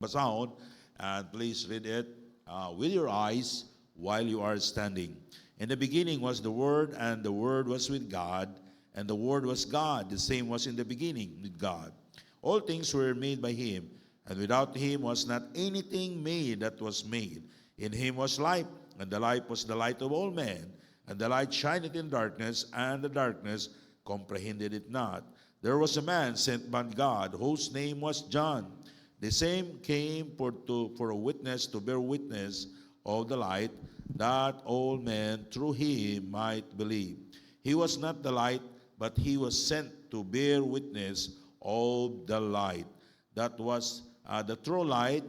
basahon, and please read it with your eyes while you are standing. In the beginning was the Word, and the Word was with God, and the Word was God. The same was in the beginning with God. All things were made by Him, and without Him was not anything made that was made. In Him was life, and the life was the light of all men. And the light shineth in darkness, and the darkness comprehended it not. There was a man sent by God, whose name was John. The same came for a witness, to bear witness of the light, that all men through him might believe. He was not the light, but he was sent to bear witness of the light. That was the true light,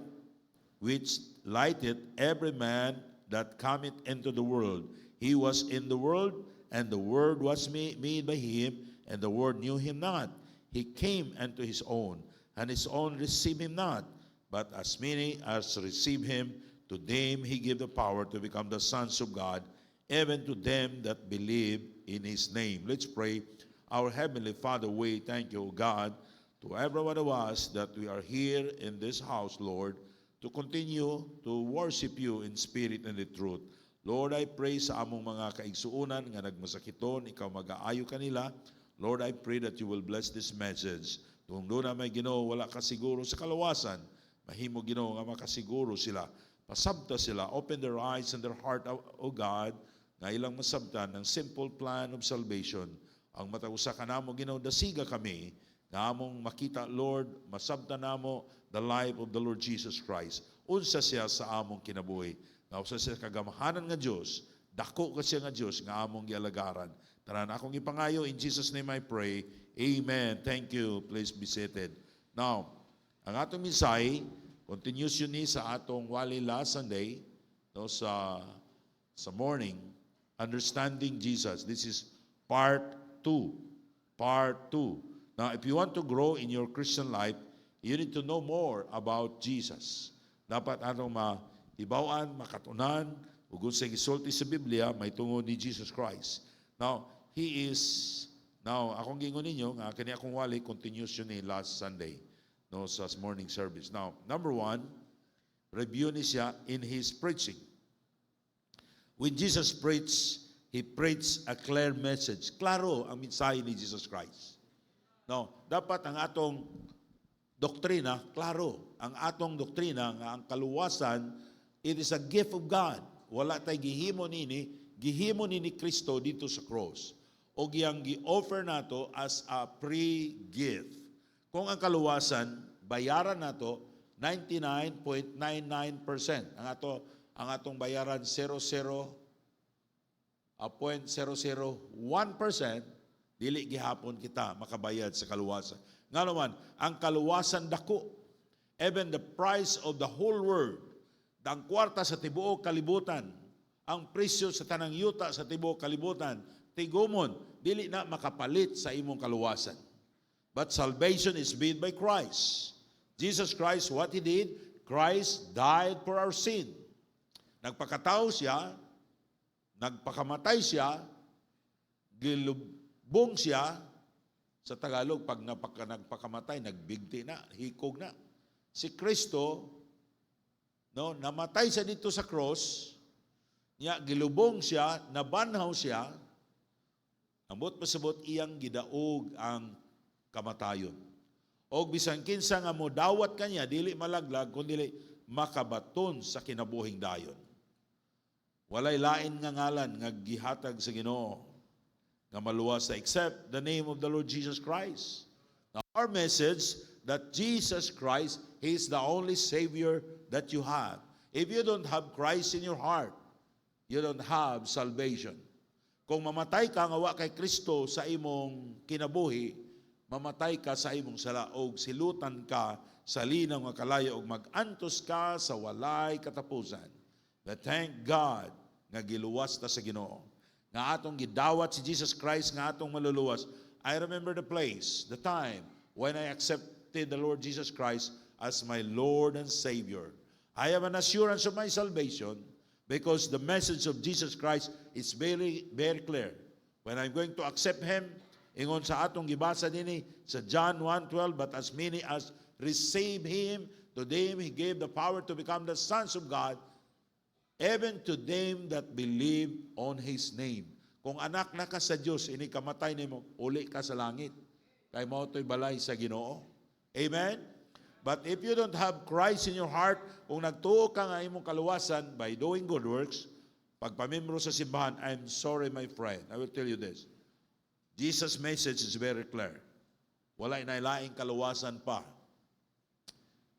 which lighteth every man that cometh into the world. He was in the world, and the Word was made by him, and the Word knew him not. He came unto his own, and his own received him not. But as many as receive him, to them he gave the power to become the sons of God, even to them that believe in his name. Let's pray. Our Heavenly Father, we thank you, O God, to every one of us that we are here in this house, Lord, to continue to worship you in spirit and in truth. Lord, I pray sa among mga kaigsuunan nga nagmasakiton, ikaw mag-aayo kanila. Lord, I pray that you will bless this message. Kung doon na may Ginoo, wala ka siguro sa kalawasan, mahimo Ginoo nga makasiguro sila. Pasabta sila, open their eyes and their heart, O God, nga ilang masabtan ng simple plan of salvation. Ang matausa ka namo Ginoo, dasiga kami, nga among makita, Lord, masabtan namo the life of the Lord Jesus Christ. Unsa siya sa among kinabuhi. Nga usa siya kagamahanan nga Diyos, dako ka siya nga Diyos, nga among gialagaran. Tanan akong ipangayo, in Jesus' name I pray. Amen. Thank you. Please be seated. Now, ang atong minsay, continues yun ni sa atong wali last Sunday, no, sa morning, Understanding Jesus. This is part 2. Part 2. Now, if you want to grow in your Christian life, you need to know more about Jesus. Dapat atong ibawaan, makatunan, ug sa gisulti sa Biblia, may tungod ni Jesus Christ. Now, akong gingon ninyo, nga kani akong wali, continues yun ni last Sunday, no, sa morning service. Now, number 1, review ni siya in His preaching. When Jesus preached, He preached a clear message. Klaro ang mensahe ni Jesus Christ. Now, dapat ang atong doktrina, klaro. Ang atong doktrina, nga ang kaluwasan, it is a gift of God. Wala tay gihimo nini Kristo dito sa cross. O giyang gi-offer nato as a pre-gift. Kung ang kaluwasan, bayaran nato 99.99%. Ang atong bayaran 0.001%, dili gihapon kita makabayad sa kaluwasan. Nga naman, ang kaluwasan dako. Even the price of the whole world, ang kwarta sa tibuok kalibutan, ang presyo sa tanang yuta sa tibuok kalibutan, tigumon, dili na makapalit sa imong kaluwasan. But salvation is made by Christ. Jesus Christ, what He did, Christ died for our sin. Nagpakatao siya, nagpakamatay siya, gilubong siya, sa Tagalog, pag nagpakamatay, nagbigti na, hikog na. Si Kristo, no, namatay siya dito sa cross, niya gilubong siya, nabanhaw siya, ambot pasabot iyang gidaog ang kamatayon. O bisan kinsa nga mo dawat kanya, dili malaglag, kundi makabaton sa kinabuhing dayon. Walay lain nga ngalan nga gihatag sa Ginoo nga maluwas na except the name of the Lord Jesus Christ. Now, our message that Jesus Christ is the only Savior that you have. If you don't have Christ in your heart, you don't have salvation. Kung mamatay ka nga wa kay Kristo sa imong kinabuhi, mamatay ka sa imong sala og silutan ka sa linaw nga kalayo og mag-antos ka sa walay katapusan. But thank God nga giluwas ta sa Ginoo. Nga atong gidawat si Jesus Christ, nga atong maluluwas. I remember the place, the time when I accepted the Lord Jesus Christ as my Lord and Savior. I have an assurance of my salvation because the message of Jesus Christ is very, very clear. When I'm going to accept Him, ingon sa atong gibasa dinhi sa John 1:12, but as many as receive Him, to them He gave the power to become the sons of God, even to them that believe on His name. Kung anak na ka sa Diyos, ini kamatay nimo, uli ka sa langit. Kay mao to'y balay sa Ginoo. Amen? But if you don't have Christ in your heart, kung nagtuo ka nga imong kaluwasan by doing good works, pagpamembro sa simbahan, I'm sorry my friend, I will tell you this. Jesus' message is very clear. Wala inailaing kaluwasan pa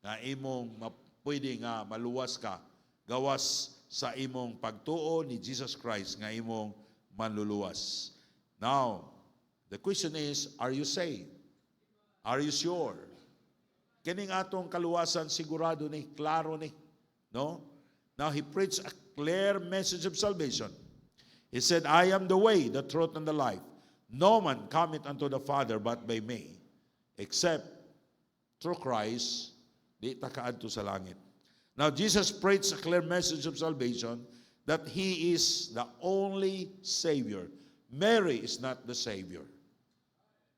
na imong pwede nga maluwas ka gawas sa imong pagtuo ni Jesus Christ nga imong manluluwas. Now, the question is, are you saved? Are you sure? Kining atong kaluwasan sigurado ni, klaro ni, no? Now he preached a clear message of salvation. He said, I am the way, the truth, and the life. No man cometh unto the Father but by me, except through Christ, di ta kaadto sa langit. Now Jesus preached a clear message of salvation that He is the only Savior. Mary is not the Savior.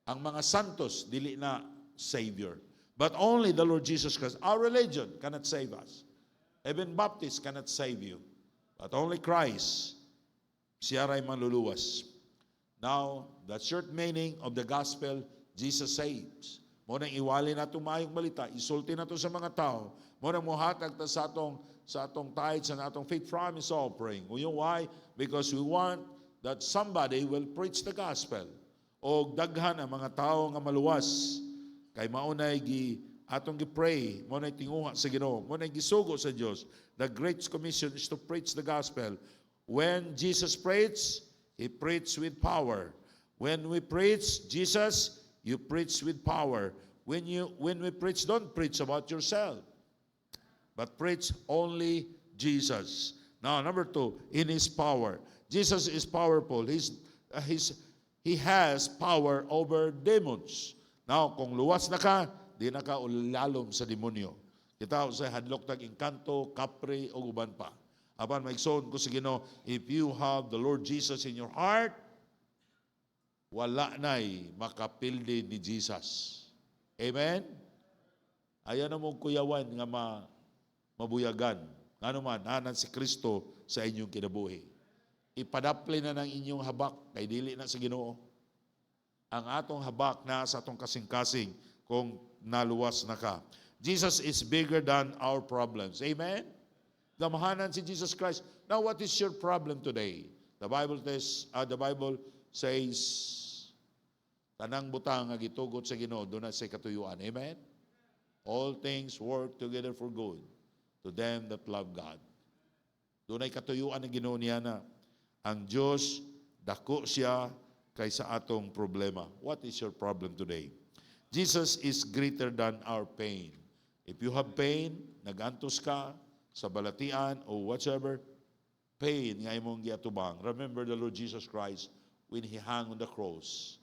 Ang mga santos, dili na Savior. But only the Lord Jesus Christ. Our religion cannot save us. Even Baptists cannot save you. But only Christ, siya ray manluluwas. Now, the short meaning of the gospel, Jesus saves. Mo nang iwali na itong maayong balita, isulti na ito sa mga tao. Mo nang muhatag ta sa atong tithes and atong faith promise offering. You know why? Because we want that somebody will preach the gospel. O daghan ang mga tao nga maluwas. Kay maunay atong gi-pray, maunay tinguha sa Ginoo, maunay gisugo sa Dios. The Great Commission is to preach the gospel. When Jesus preached, He preached with power. When we preach Jesus, you preach with power. When we preach, don't preach about yourself, but preach only Jesus. Now, number 2, in His power. Jesus is powerful. He has power over demons. Now, kung luwas na ka, di na ka ulalom sa demonyo. Kita sa hadlok tag inkanto, kapre, o uban pa. Apan maigsoon ko sa Ginoo, if you have the Lord Jesus in your heart, wala na'y makapildi ni Jesus. Amen? Ayaw na mong kuyawan nga mabuyagan. Ano man, nanan si Kristo sa inyong kinabuhi. Ipadapli na ng inyong habak, kay dili na sa Ginoo. Ang atong habak na sa atong kasing-kasing kung naluwas na ka. Jesus is bigger than our problems. Amen? Damahanan si Jesus Christ. Now, what is your problem today? The Bible says, tanang butang nga gitugot sa Ginoo doon na sa katuyuan. Amen? All things work together for good to them that love God. Doon ay katuyuan ng Ginoo niya na ang Diyos, dako siya kaysa atong problema. What is your problem today? Jesus is greater than our pain. If you have pain, nagantos ka sa balatian or whatever, pain nga imong giatubang. Remember the Lord Jesus Christ when He hung on the cross.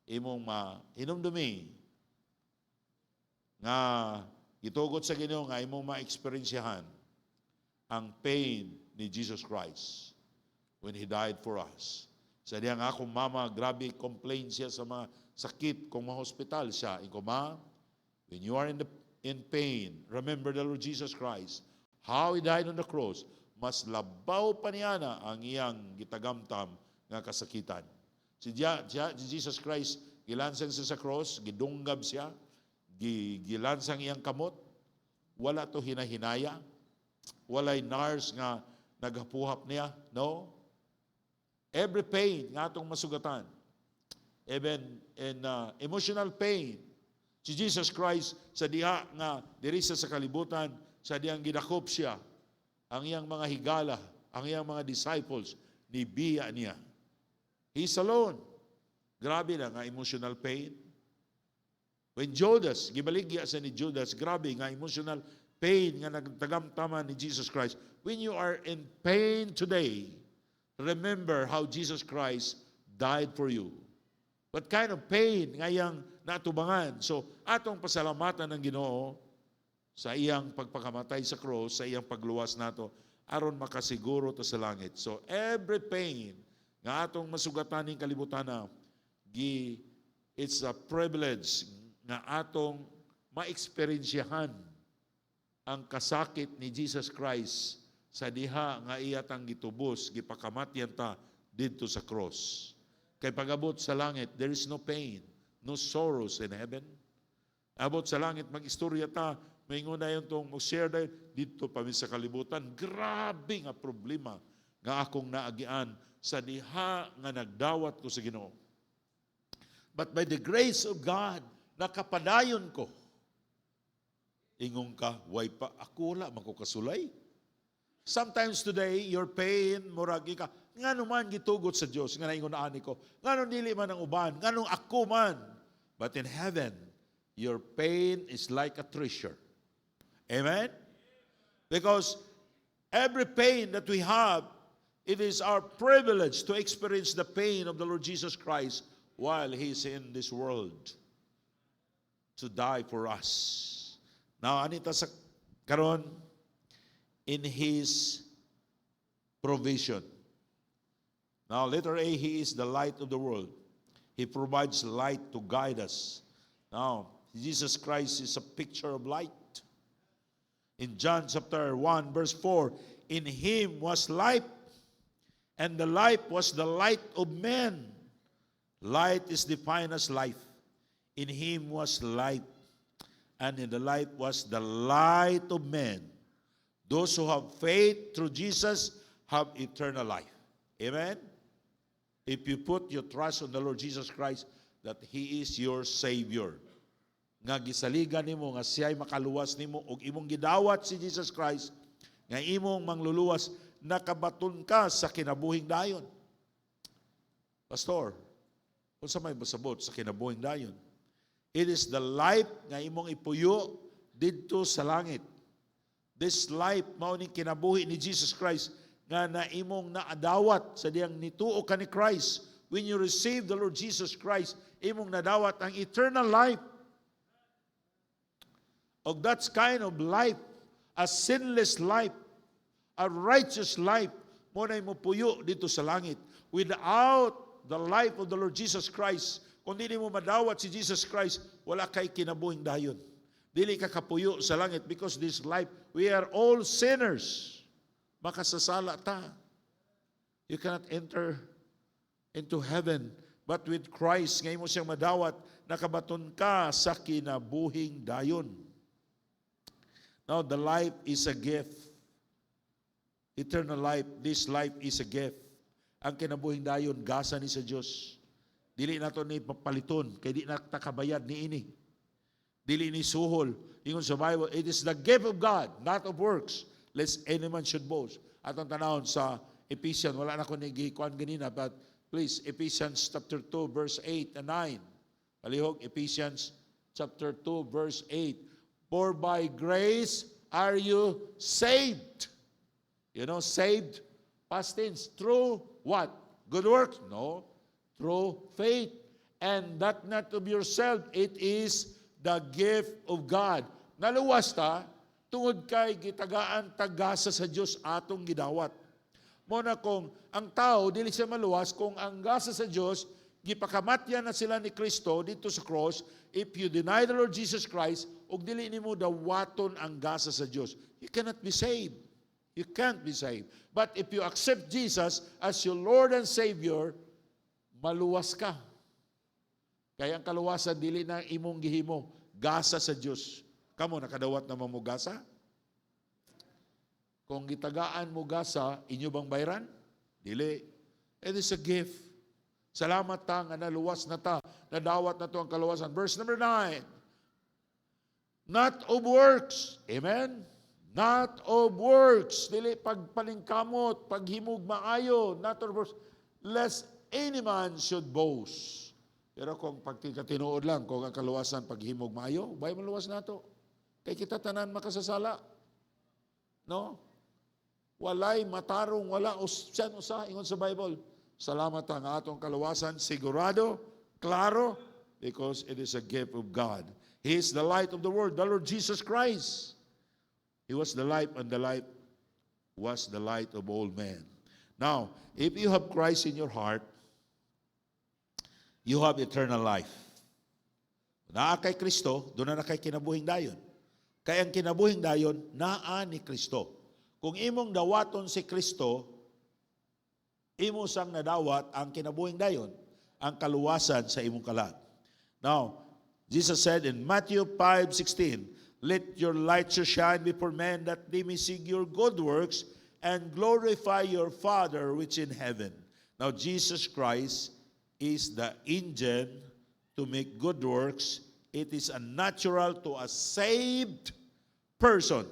Imong hinumdumi nga gitugot sa Ginoo nga imong ma-experiensyahan ang pain ni Jesus Christ when He died for us. Sa diyang akong mama, grabe complain siya sa mga sakit kung ma-hospital siya. Iko ma, when you are in pain, remember the Lord Jesus Christ, how He died on the cross, mas labaw pa niya na ang iyang gitagamtam nga kasakitan. Si Jesus Christ, gilansang siya sa cross, gidunggab siya, gilansang iyang kamot, wala to hinahinaya, walay nurse nga naghapuhap niya, no? Every pain nga atong masugatan, even in emotional pain, si Jesus Christ sa diha nga diri sa kalibutan, sa diyang gidakop siya, ang iyang mga higala, ang iyang mga disciples, nibiya niya. He's alone. Grabe na nga emotional pain. When Judas, gibaligya sa ni Judas, grabe nga emotional pain nga nagtagamtama ni Jesus Christ. When you are in pain today, remember how Jesus Christ died for you. What kind of pain ngayang natubangan? So, atong pasalamatan ng Ginoo sa iyang pagpakamatay sa cross, sa iyang pagluwas nato, aron makasiguro to sa langit. So, every pain nga atong masugatan ng kalibutan na, it's a privilege nga atong ma-experiensyahan ang kasakit ni Jesus Christ sa diha nga iyatang gitubos, gipakamatyan ta dito sa cross. Kay pag-abot sa langit, there is no pain, no sorrows in heaven. Abot sa langit, mag-istorya ta, may nguna yung itong mag-share dahil dito pa sa kalibutan. Grabe nga problema nga akong naagian sa diha nga nagdawat ko sa Ginoo. But by the grace of God, nakapadayon ko. Ingong ka, way pa, ako wala, magkukasulay. Sometimes today, your pain, muragi ka, nga naman gitugot sa Diyos, nga naingon na ani ko, nga nung dili man ang uban, nga nung ako man. But in heaven, your pain is like a treasure. Amen? Because every pain that we have, it is our privilege to experience the pain of the Lord Jesus Christ while He's in this world to die for us. Now, anita sa karon, in His provision. Now, letter A, He is the light of the world. He provides light to guide us. Now, Jesus Christ is a picture of light. In John chapter 1, verse 4, in Him was life, and the life was the light of men. Light is defined as life. In Him was light, and in the light was the light of men. Those who have faith through Jesus have eternal life. Amen? If you put your trust on the Lord Jesus Christ, that He is your Savior. Nga gisaligan nimo, nga siya'y makaluwas nimo, ug imong gidawat si Jesus Christ, nga imong mangluluwas, nakabaton ka sa kinabuhing dayon. Pastor, kung sa may basabot sa kinabuhing dayon, it is the life nga imong ipuyo didto sa langit. This life, mao ning kinabuhi ni Jesus Christ, nga na imong naadawat sa diyang nituo ka ni Christ. When you receive the Lord Jesus Christ, imong nadawat ang eternal life. Of that kind of life, a sinless life, a righteous life, mo na mo puyo dito sa langit. Without the life of the Lord Jesus Christ, kung hindi mo madawat si Jesus Christ, wala kay kinabuhing dayon. Dili ka kapuyo sa langit because this life, we are all sinners. Makasasala ta. You cannot enter into heaven. But with Christ, ngayon mo siyang madawat, nakabaton ka sa kinabuhing dayon. Now, the life is a gift. Eternal life, this life is a gift. Ang kinabuhing dayon, gasa ni sa Diyos. Dili na ito ni papaliton, kaya di na takabayad ni ini. Dili ni suhol. Ingon sa Bible, it is the gift of God, not of works, lest any man should boast. At ang tanawon sa Ephesians, wala na ko nagikuan ganina, but please, Ephesians chapter 2, verse 8 and 9. Palihog, Ephesians chapter 2, verse 8. For by grace are you saved. You know, saved, past tense, through what? Good works? No. Through faith. And that not of yourself, it is the gift of God. Naluwas ta, tungod kay gitagaan tagasa sa Diyos atong gidawat. Muna kung ang tao, dili siya maluwas, kung ang gasa sa Diyos, gipakamatyan na sila ni Kristo dito sa cross, if you deny the Lord Jesus Christ, ug dili nimo dawaton ang gasa sa Diyos, you cannot be saved. You can't be saved. But if you accept Jesus as your Lord and Savior, maluwas ka. Kaya ang kaluwasan, dili na imong gihimo, gasa sa Diyos. Kamo, nakadawat naman mo gasa? Kung gitagaan mo gasa, inyo bang bayran? Dili. It is a gift. Salamat ta nga naluwas na ta, nadawat na to ang kaluwasan. Verse number 9. Not of works. Amen? Not of works. Dili pagpalingkamot, paghimog maayo. Not of works. Lest any man should boast. Pero kung pagkatinuod lang, kung ang kaluwasan paghimog maayo, bay maluwas na to. Kay kita tanan makasasala. No? Walay matarong, wala siyan usa, ingon sa Bible. Salamat ang atong kaluwasan, sigurado, klaro, because it is a gift of God. He is the light of the world, the Lord Jesus Christ. He was the light, and the light was the light of all men. Now, if you have Christ in your heart, you have eternal life. Naa kay Kristo, doon na kay kinabuhing dayon. Kaya ang kinabuhing dayon, naa ni Kristo. Kung imong dawaton si Kristo, imo sang nadawat ang kinabuhing dayon, ang kaluwasan sa imong kalag. Now, Jesus said in Matthew 5:16, "Let your light so shine before men that they may see your good works and glorify your Father which in heaven." Now, Jesus Christ is the engine to make good works. It is unnatural to a saved person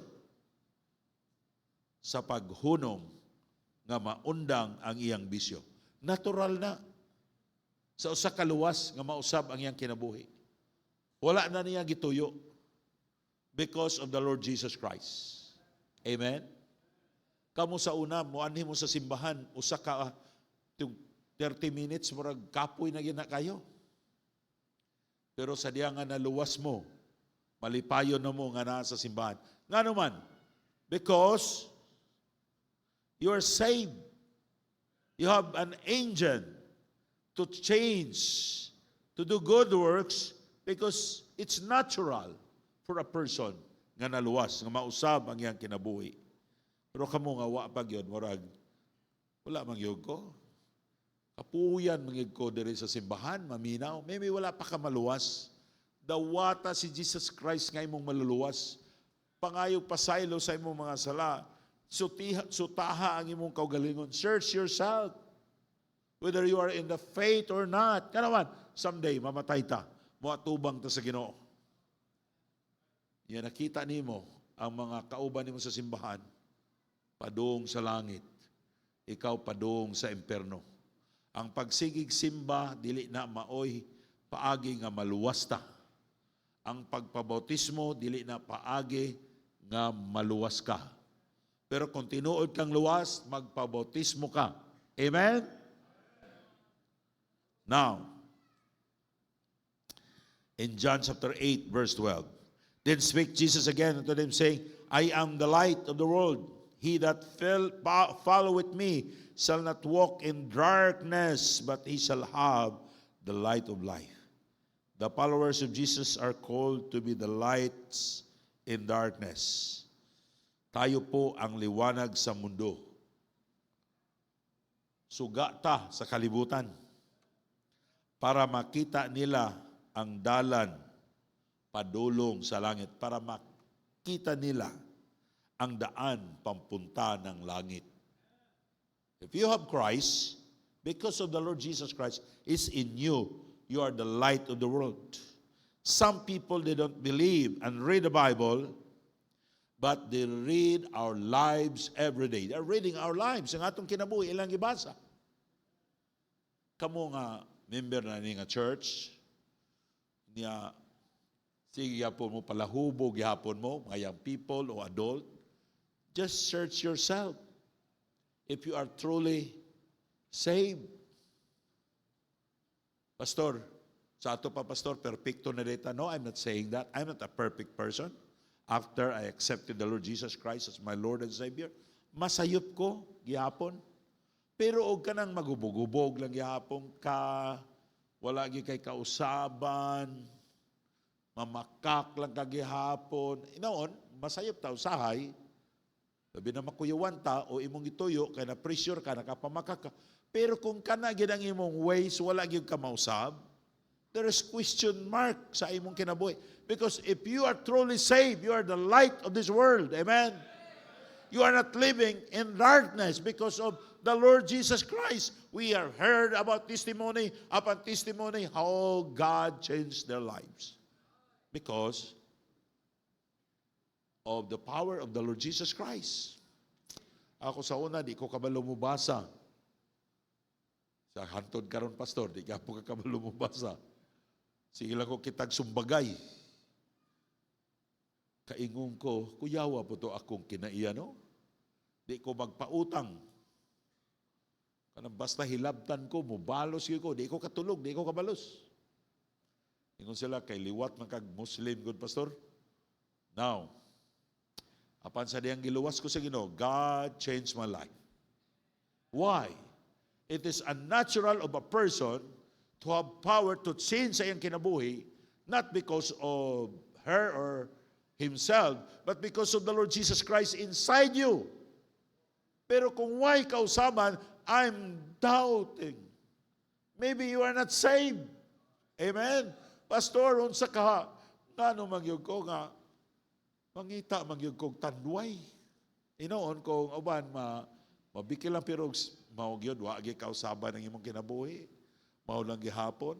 sa paghunong nga maundang ang iyang bisyo. Natural na. Sa usa ka luwas nga mausab ang iyang kinabuhi. Wala na niya gituyo because of the Lord Jesus Christ. Amen? Kamu sa una, muanhi mo sa simbahan, usa ka 30 minutes, murag kapoy na gina kayo. Pero sa diya nga naluwas mo, malipayon na mo nga naa sa simbahan. Nga naman, because you are saved. You have an engine to change, to do good works, because it's natural for a person nga naluwas, nga mausab ang iyang kinabuhi. Pero kamo nga wa pag yun, murag, wala mangyog ko. Kapuyan mangyog ko diri sa simbahan, maminaw. Maybe wala pa ka maluwas. Dawata si Jesus Christ nga imong maluluwas. Pangayog pasaylo sa imong mga sala. Sutaha ang imong kaugalingon. Search yourself. Whether you are in the faith or not. Kanaman, someday, mamatay ta. Muatubang ta sa Ginoo. Yan, nakita nimo ang mga kauban nimo sa simbahan. Padung sa langit. Ikaw padung sa imperno. Ang pagsigig simba, dili na maoy, paagi nga maluwas ta. Ang pagpabautismo, dili na paagi nga maluwas ka. Pero kung tinuod kang luwas, magpabautismo ka. Amen? Now, in John chapter 8, verse 12, "Then spake Jesus again unto them, saying, I am the light of the world. He that followeth me shall not walk in darkness, but he shall have the light of life." The followers of Jesus are called to be the lights in darkness. Tayo po ang liwanag sa mundo. Suga ta sa kalibutan para makita nila ang dalan padulong sa langit, para makita nila ang daan pampunta ng langit. If you have Christ, because of the Lord Jesus Christ is in you, you are the light of the world. Some people, they don't believe and read the Bible, but they read our lives every day. They're reading our lives. Ang atong kinabuhi, ilang ibasa. Kamu nga member na ni nga church, niya, sige yapon mo, palahubog yapon mo, mga young people o adult, just search yourself. If you are truly saved. Pastor, sa ato pa pastor, perfecto na data. No, I'm not saying that. I'm not a perfect person. After I accepted the Lord Jesus Christ as my Lord and Savior, masayop ko, gihapon. Pero og ka nang magubog-ubog lang gihapon ka, wala gi kay kausaban, mamakak lang ka gihapon. Inoon, masayop ta usahay. Sabi na makuyawan ta o imong ituyo kay na pressure ka, nakapamakak ka. Pero kung kana gid ang imong ways, wala gyud ka mausab, there is question mark sa imong kinabuhi. Because if you are truly saved, you are the light of this world. Amen? You are not living in darkness because of the Lord Jesus Christ. We have heard about testimony upon testimony how God changed their lives. Because of the power of the Lord Jesus Christ. Ako sa una, di ko kabalo mubasa. Sa hantod karon pastor, di ka po kabalo mubasa. Sige lang ko kitag sumbagay. Kaingon ko, kuyawa po to akong kinaiya, no? Di ko magpautang. Kanang basta hilabtan ko, mubalos ko, di ko katulog, di ko kabalos. Ingon sila, kay liwat man kag Muslim, good pastor. Now, apan sa diyang giluwas ko sa Ginoo, God changed my life. Why? It is unnatural of a person to have power to change sa iyang kinabuhi, not because of her or Himself, but because of the Lord Jesus Christ inside you. Pero kung why kausaban, I'm doubting. Maybe you are not saved. Amen? Pastor, unsa ka? Ngano magyug ko nga, mangita magyug kong tanduay. Inoon kung uban, mabikil lang pero maugyod, wagi kausaban ng imong kinabuhi. Maulang gihapon.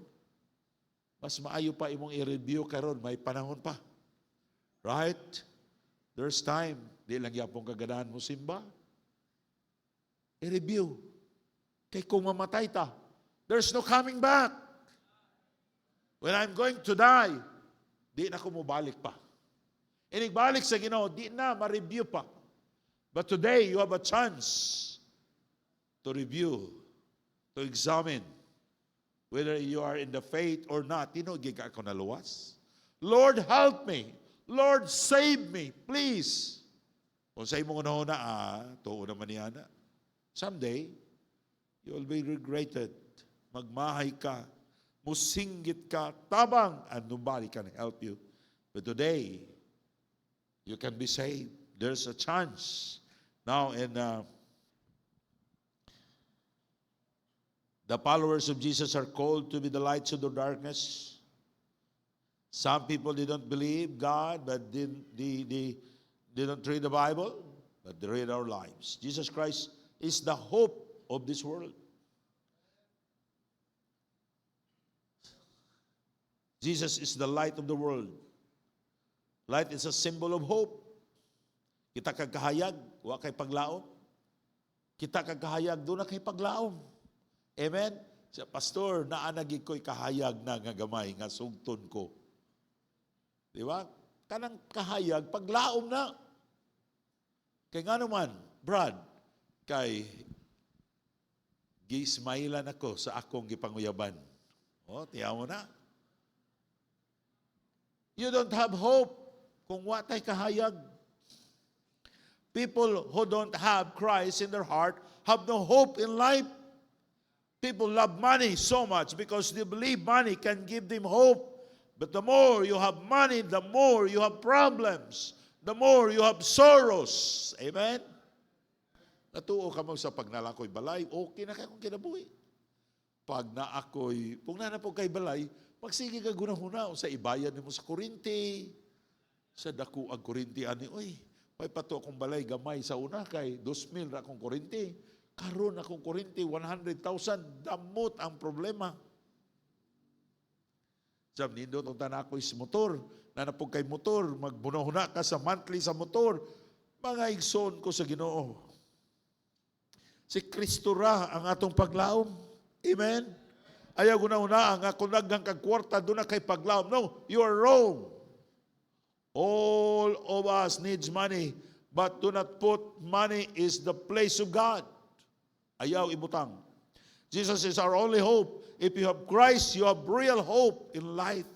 Mas maayo pa imong i-review karon, may panahon pa. Right? There's time. Di lang yapong kaganahan mo simba. I-review. Kay kung mamatay ta, there's no coming back. When I'm going to die, di na ko mubalik pa. Inigbalik sa Ginoo, di na ma-review pa. But today, you have a chance to review, to examine whether you are in the faith or not. Di no, giga ako naluwas. Lord, help me. Lord, save me, please. Kung sa imong una, tuo naman niya na. Someday, you will be regretted. Magmahay ka, musinggit ka, tabang, and nobody can help you. But today, you can be saved. There's a chance. Now, in the followers of Jesus are called to be the lights of the darkness. Some people, they don't believe God, but they don't read the Bible, but they read our lives. Jesus Christ is the hope of this world. Jesus is the light of the world. Light is a symbol of hope. Kita kag kahayag, wa kay paglaom. Kita kag kahayag, doon na kay paglaom. Amen? Siya, Pastor, naanagig ko'y kahayag na nga gamay, nga sugton ko. Di ba? Kanang kahayag, paglaom na. Kaya nga naman, Brad, kay gismailan ako sa akong gipanguyaban. O, tiyaw mo na. You don't have hope kung watay kahayag. People who don't have Christ in their heart have no hope in life. People love money so much because they believe money can give them hope. But the more you have money, the more you have problems. The more you have sorrows. Amen? Natuo ka mo sa pagnalakoy balay, okay na kayong kinabuhi. Pag na ako'y, kung na po kay balay, magsige ka gunahuna sa ibayan mo sa kurinti. Sa dako ang kurinti, ani, oy, may pato akong balay, gamay sa una kay 2,000 na akong kurinti. Karon akong kurinti, 100,000, damot ang problema. Sab nindo tong tanako is motor, na napog kay motor, magbunahuna ka sa monthly sa motor, mga igsoon ko sa Ginoo. Si Kristo ra ang atong paglaom. Amen? Ayaw guna-una ang ako naggang kagkwarta doon na kay paglaom. No, you are wrong. All of us needs money, but do not put money is the place of God. Ayaw ibutang. Jesus is our only hope. If you have Christ, you have real hope in life.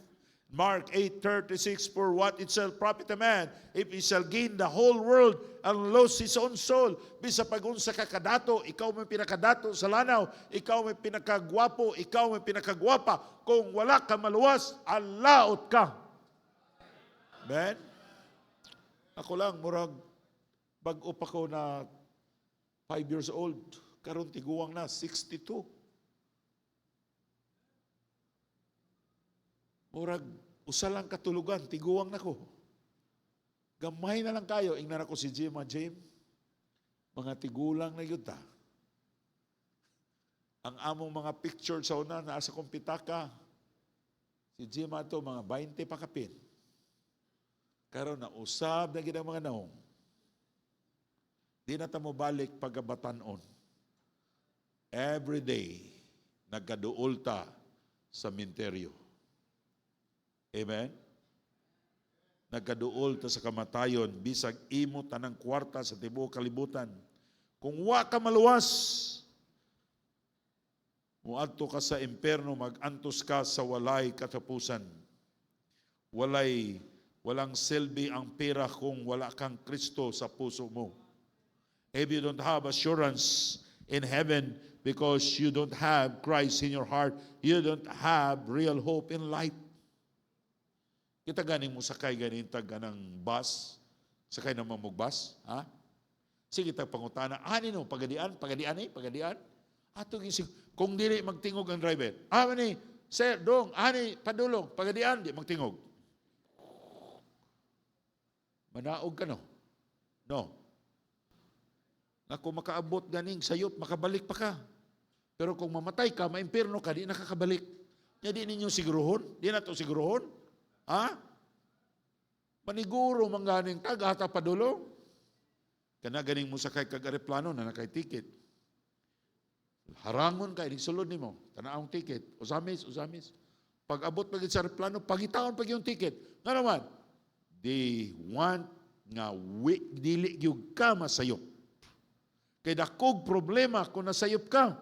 Mark 8:36, for what it shall profit a man if he shall gain the whole world and lose his own soul. Bisa pagunsa ka kadato, ikaw may pinakadato sa lanaw, ikaw may pinakagwapo, ikaw may pinakagwapa. Kung wala ka maluwas, alaot ka. Amen? Ako lang, murag, bag-o pa ko na 5 years old. Karon tiguang na, 62. Murag, usa lang katulugan, tiguang na ko. Gamay na lang kayo, ingnan ako si Jim. Mga tigulang na yun ta. Ang among mga picture sa una, nasa kong pitaka, si Jim ato, mga 20 pa kapin. Karon na usab na ginang mga naong. Di na ta mo balik pagabatanon. Every day, nagkaduol ta sa minteryo. Amen? Nagkaduol ta sa kamatayon, bisag imo tanang kwarta sa tibuok kalibutan. Kung wa ka maluwas, muadto ka sa imperno, mag-antos ka sa walay katapusan. Walang silbi ang pera kung wala kang Kristo sa puso mo. If you don't have assurance in heaven because you don't have Christ in your heart, you don't have real hope in life. Kita ganing mo sakay ganing tag ng bus, sakay na mamog bus, ha? Sige tag pangutana, ani no pagadian, pagadian. Ato gisig kung dili magtingog ang driver. Ani, sir, dong, ani padulong, pagadian di magtingog. Manaog ka no? No. Nga kung makaabot ganing sayop, makabalik pa ka. Pero kung mamatay ka, maimpirno ka, di nakakabalik. Kaya di ninyo siguruhon? Di na to siguruhon? Ha? Maniguro mangganing tagata padulong. Kana ganing mo sakay kag aeroplano na nakay ticket. Harangon kay sulod nimo, tanaong ticket. Usamis. Pag abot pagit sa aeroplano, pagitaon pag yung ticket. Nga naman, they want nga dili gyud ka masayop. Kay dakog problema kung nasayop ka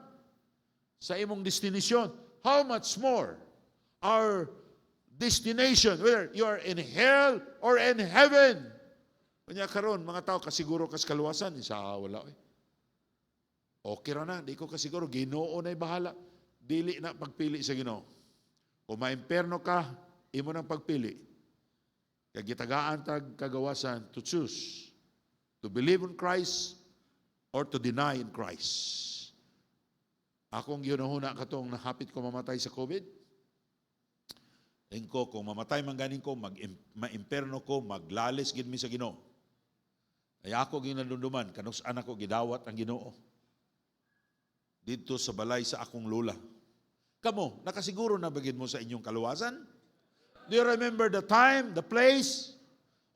sa imong destinasyon. How much more our destination, whether you are in hell or in heaven. Kanya karon mga tao kasiguro kas kaluwasan, isa wala okay ra na, di ko kasiguro, Ginoo na'y bahala. Dili na pagpili sa Ginoo. Kung maimperno ka, imo nang pagpili. Kagitagaan tag kagawasan to choose to believe in Christ or to deny in Christ. Akong ginahuna katong nahapit ko mamatay sa COVID. Ingko kung mamatay man ganing ko, maimperno ko, maglalis gid mi sa Ginoo. Ay ako ginadunduman kanus-an ako gidawat ang Ginoo. Dito sa balay sa akong lola. Kamo, nakasiguro na bagid mo sa inyong kaluwasan? Do you remember the time, the place?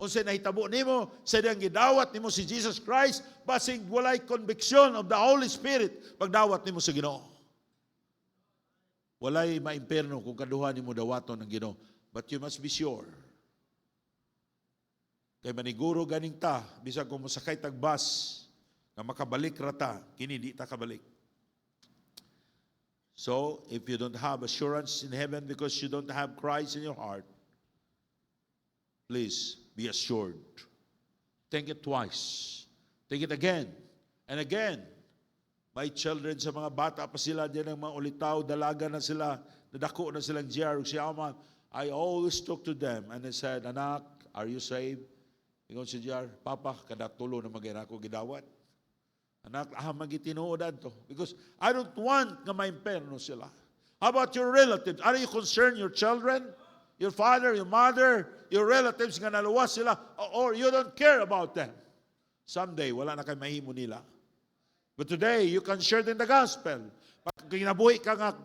Unsay nahitabo nimo sa diyang gidawat nimo si Jesus Christ, basig walay conviction of the Holy Spirit pagdawat nimo sa Ginoo. Walay maimperno kung kaduha nimo dawaton ng Ginoo, but you must be sure. Kay maniguro ganing ta, bisag kung mosakay tag bus nga makabalik rata, kini di ta kabalik. So, if you don't have assurance in heaven because you don't have Christ in your heart, please be assured. Think it twice. Think it again and again. My children, sa mga bata pa sila, diyan ang mga ulitaw, dalaga na sila, nadako na silang jiyar, siyama. I always talk to them and I said, anak, are you saved? Ingon si jiyar, Papa, kadatulo na magyan ako gidawat. Anak, magitinuod to. Because I don't want nga maimperno sila. How about your relatives? Are you concerned your children? Your father, your mother, your relatives nga naluwas sila, or you don't care about them. Someday, wala na kayo mahimo nila. But today, you can share in the gospel. Pag kinabuhi ka nga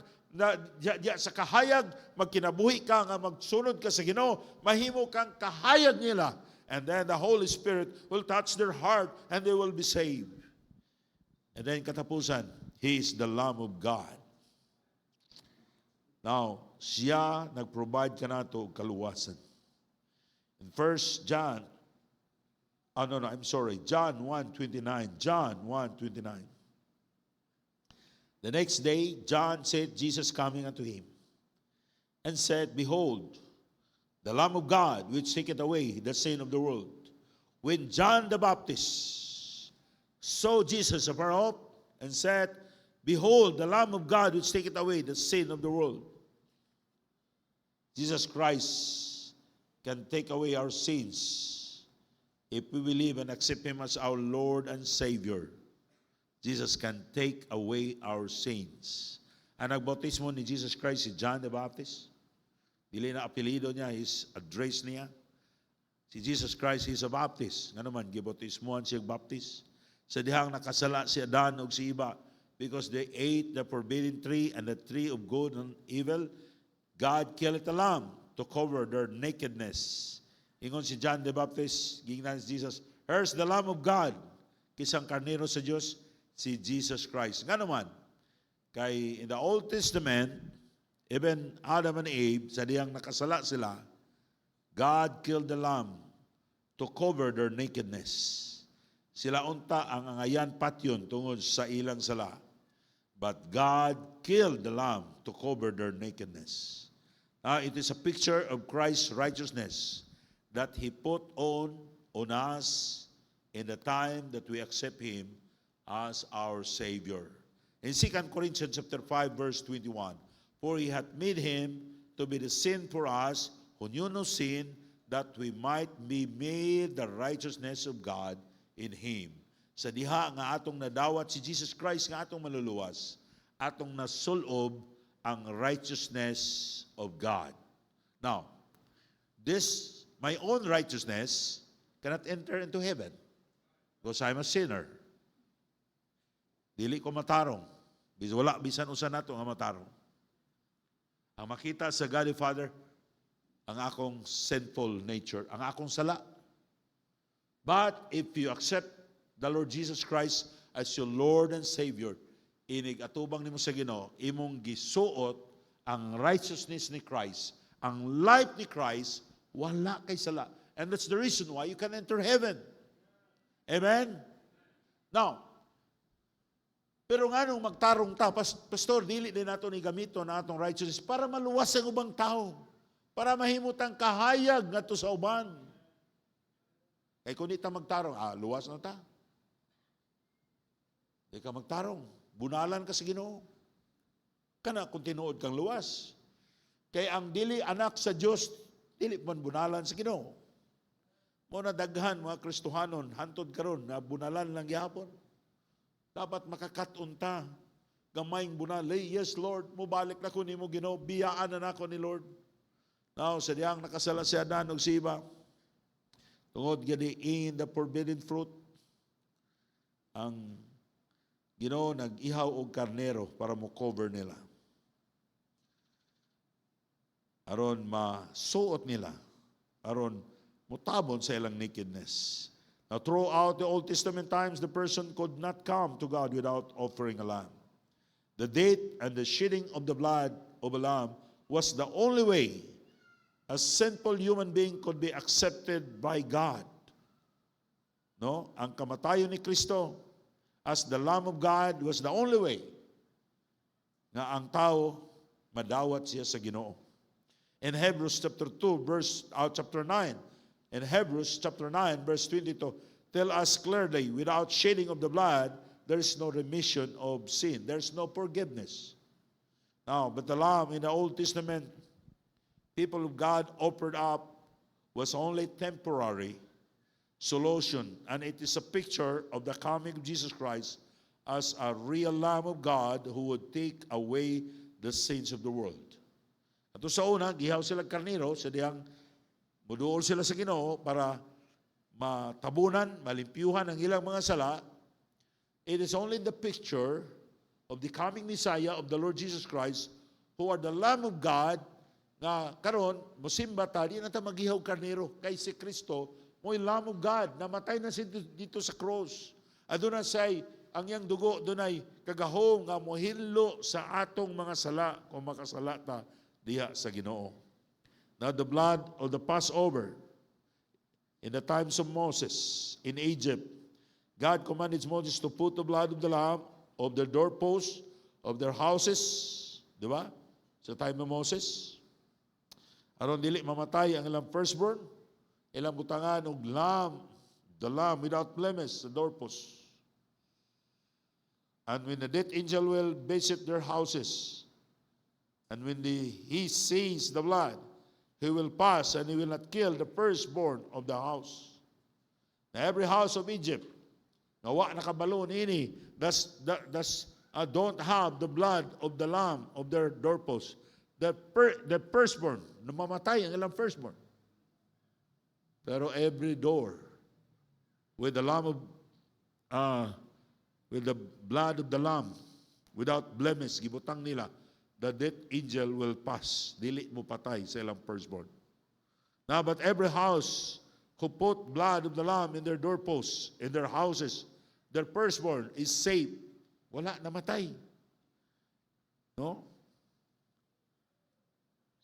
sa kahayag, magkinabuhi ka nga magsunod ka sa Ginoo, mahimo kang kahayag nila. And then the Holy Spirit will touch their heart and they will be saved. And then katapusan, He is the Lamb of God. Now, siya nag-provide ka nato kaluwasan. In 1 John, John 1:29. John 1:29. The next day, John said, Jesus coming unto him, and said, Behold, the Lamb of God, which taketh away the sin of the world. When John the Baptist saw Jesus afar off, and said, Behold, the Lamb of God, which taketh away the sin of the world. Jesus Christ can take away our sins if we believe and accept Him as our Lord and Savior. Jesus can take away our sins. Ang nagbautismo ni Jesus Christ si John the Baptist. Dili na apelido niya, his address niya. Si Jesus Christ, He's a Baptist. Nga naman, gibautismohan siya Baptist. Sa dihang nakasala si Adan ug si Eva because they ate the forbidden tree and the tree of good and evil, God killed a lamb to cover their nakedness. Ingon si John the Baptist, gingnan si Jesus, here's the Lamb of God. Kisang karnero sa Diyos, si Jesus Christ. Nga naman, kay in the Old Testament, even Adam and Eve, sa diyang nakasala sila, God killed the lamb to cover their nakedness. Sila unta ang angayan patyon tungod sa ilang sala. But God killed the lamb to cover their nakedness. Now, it is a picture of Christ's righteousness that He put on us in the time that we accept Him as our Savior. In 2 Corinthians chapter 5, verse 21, For He hath made Him to be the sin for us who knew no sin, that we might be made the righteousness of God in Him. Sa diha nga atong nadawat si Jesus Christ nga atong maluluwas, atong nasulob ang righteousness of God. Now, this, my own righteousness, cannot enter into heaven because I'm a sinner. Dili ko matarong. Wala bisan usa nato nga matarong. Ang makita sa God the Father, ang akong sinful nature, ang akong sala. But if you accept the Lord Jesus Christ as your Lord and Savior, inig atubang nimo sa Ginoo, imong gisuot ang righteousness ni Christ, ang life ni Christ, wala kay sala. And that's the reason why you can enter heaven. Amen? Now, pero nga nung magtarong ta, Pastor, dili din nato ni gamito na atong righteousness para maluwas ang ubang tao, para mahimutang kahayag nga to sa uban. Kaya kung di ta magtarong, luwas na ta. Di ka magtarong, bunalan ka sa Ginoo. Kana kung tinuod kang luwas. Kaya ang dili anak sa Diyos, dili man bunalan sa Ginoo. Mo na daghan mga Kristohanon, hantod karon na bunalan lang gihapon. Dapat makakatunta. Gamayng bunalay, yes Lord, mubalik na ko ni mo Ginoo, biyaan na nako ni Lord. Now, sa diyang nakasala si Adan o si Eva, tungod gani in the forbidden fruit, ang Ginoo nag-ihaw og karnero para mo cover nila. Aron masuot nila, aron mutabon sa ilang nakedness. Now, throughout the Old Testament times, the person could not come to God without offering a lamb. The death and the shedding of the blood of a lamb was the only way a sinful human being could be accepted by God. No? Ang kamatayon ni Kristo as the Lamb of God was the only way na ang tao madawat siya sa Ginoo. In Hebrews chapter 9, in Hebrews chapter 9, verse 22, tell us clearly, without shedding of the blood, there is no remission of sin. There is no forgiveness. Now, but the Lamb in the Old Testament, people of God offered up was only temporary solution, and it is a picture of the coming of Jesus Christ as a real Lamb of God who would take away the sins of the world. Ato sa una, gihaw sila karnero, sa diyang muduol sila sa Ginoo para matabunan, malimpyuhan ang ilang mga sala. It is only the picture of the coming Messiah of the Lord Jesus Christ, who are the Lamb of God, nga karon mosimba ta di na ta maghihaw karnero kay si Kristo mo'y Lamb of God, namatay na siya dito sa cross. Aduna say ang iyang dugo dunay kagahom nga mohillo sa atong mga sala kung makasala ta diha sa Ginoo. Now the blood of the Passover in the times of Moses in Egypt, God commanded Moses to put the blood of the lamb of their doorposts of their houses, di ba? Sa time of Moses. Aron dili mamatay ang ilang firstborn, ilang butangan og lamb, the lamb without blemish, the doorpost. And when the death angel will visit their houses, and when he sees the blood, he will pass and he will not kill the firstborn of the house. Now every house of Egypt, nawa nakabalo ini, don't have the blood of the lamb of their doorpost. The firstborn, namamatay ang ilang firstborn. Pero every door with the lamb of with the blood of the lamb without blemish gibutang nila, the death angel will pass, dili mo patay sa ilang firstborn. Now but every house who put blood of the lamb in their doorposts, in their houses, their firstborn is safe. Wala, namatay. No?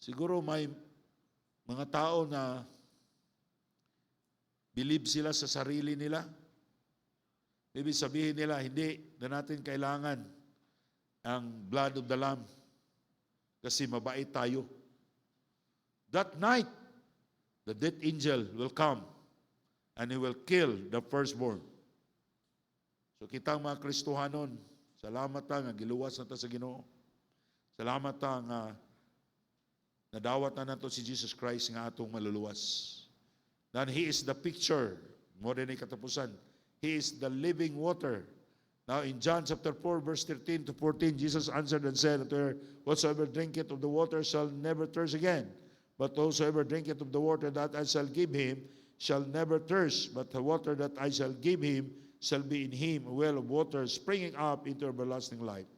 Siguro may mga tao na believe sila sa sarili nila. Ibig sabihin nila, hindi na natin kailangan ang blood of the lamb kasi mabait tayo. That night, the death angel will come and he will kill the firstborn. So kitang mga Kristohanon, salamat ta nga giluwas na ta sa Ginoo. Salamat ta nga Nadawat na nato si Jesus Christ nga atong maluluwas. Then He is the picture, mo din ay katapusan. He is the living water. Now in John chapter 4, verse 13 to 14, Jesus answered and said unto her, whatsoever drinketh of the water shall never thirst again. But whosoever drinketh of the water that I shall give him shall never thirst. But the water that I shall give him shall be in him a well of water springing up into everlasting life.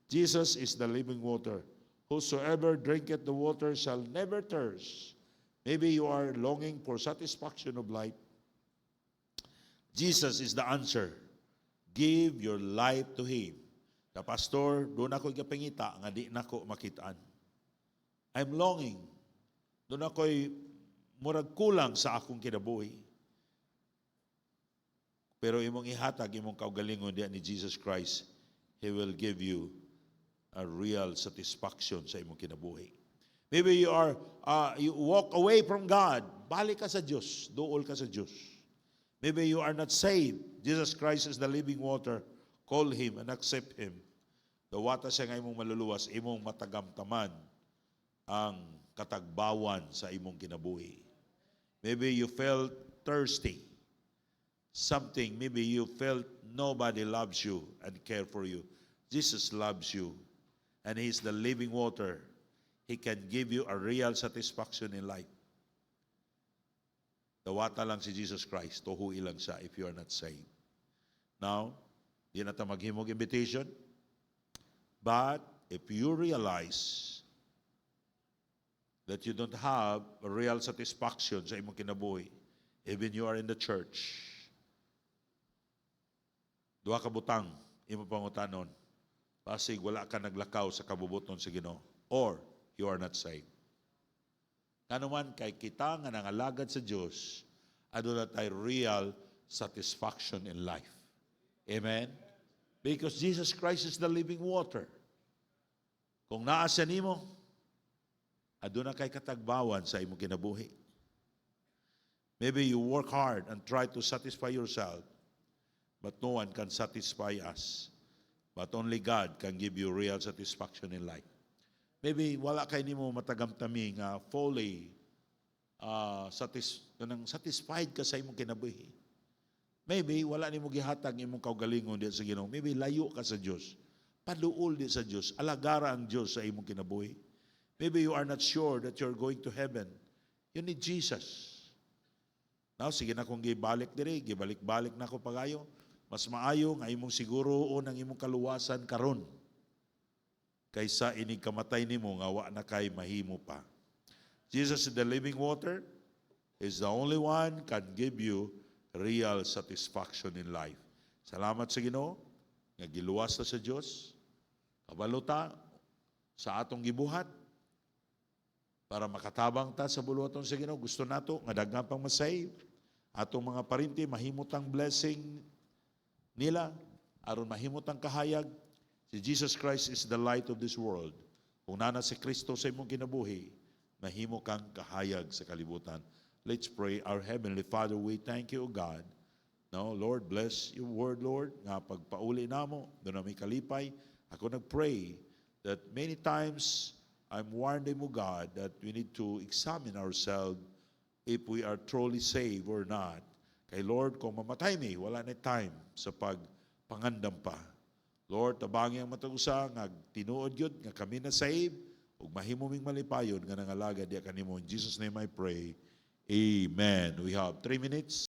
Jesus is the living water. Whosoever drinketh the water shall never thirst. Maybe you are longing for satisfaction of life. Jesus is the answer. Give your life to Him. The pastor, doon ako ikapangita, nga di nako makitaan. I'm longing. Doon ako'y murag kulang sa akong kinabuhi. Pero imong ihatag, imong kaugalingon diyan ni Jesus Christ, He will give you a real satisfaction sa imong kinabuhi. Maybe you walk away from God, balik ka sa Diyos, duol ka sa Diyos. Maybe you are not saved. Jesus Christ is the living water. Call Him and accept Him. Dawata siya nga imong maluluwas, imong matagamtaman ang katagbawan sa imong kinabuhi. Maybe you felt thirsty. Something, maybe you felt nobody loves you and care for you. Jesus loves you. And He's the living water. He can give you a real satisfaction in life. Dawata lang si Jesus Christ. Tuhui lang siya if you are not saved. Now, di na ta maghimog invitation. But if you realize that you don't have a real satisfaction sa imong kinabuhi, even you are in the church, duha ka butang, imo pangutanon. Pasig wala ka naglakaw sa kabubuton sa Ginoo, or you are not saved. Kanuman kay kita nga nangalagad sa Dios, aduna tay real satisfaction in life. Amen. Because Jesus Christ is the living water. Kung naa siya nimo, aduna kay katagbawan sa imong kinabuhi. Maybe you work hard and try to satisfy yourself, but no one can satisfy us. But only God can give you real satisfaction in life. Maybe wala kay nimo matagamtami nga fully satisfied ka sa imong kinabuhi. Maybe wala nimo gihatag imong kaugalingon diya sa Ginoo. Maybe layo ka sa Dios. Paduol di sa Dios. Alagara ang Dios sa imong kinabuhi. Maybe you are not sure that you're going to heaven. You need Jesus. Now, sige na kung gibalik diri, gibalik-balik na ko pagayo. Mas maayo nga imong siguro ang imong kaluwasan karon kaysa inig kamatay nimo nga wa na kay mahimo pa. Jesus is the living water. Is the only one can give you real satisfaction in life. Salamat sa Ginoo nga giluwas ta sa Dios. Kabaluta sa atong gibuhat para makatabang ta sa buluhaton sa Ginoo. Gusto nato nga daghan pang masave. Atong mga parinti mahimutang blessing nila aron mahimutang kahayag. Si Jesus Christ is the light of this world. Kung nana si Kristo sa imong kinabuhi, mahimo kang kahayag sa kalibutan. Let's pray. Our Heavenly Father, we thank you, O God. Now, Lord, bless your word, Lord, nga pagpauli namo, doon na may kalipay. Ako nagpray that many times I'm warned mo, God, that we need to examine ourselves if we are truly saved or not. Kay Lord, kung mamatay mi, wala na time sa pagpangandam pa. Lord, tabangi ang matusa, nga tinuod yun, nga kami na saved, ug mahimo ming malipayon, nga nangalaga diya kanimo. In Jesus' name I pray. Amen. We have 3 minutes.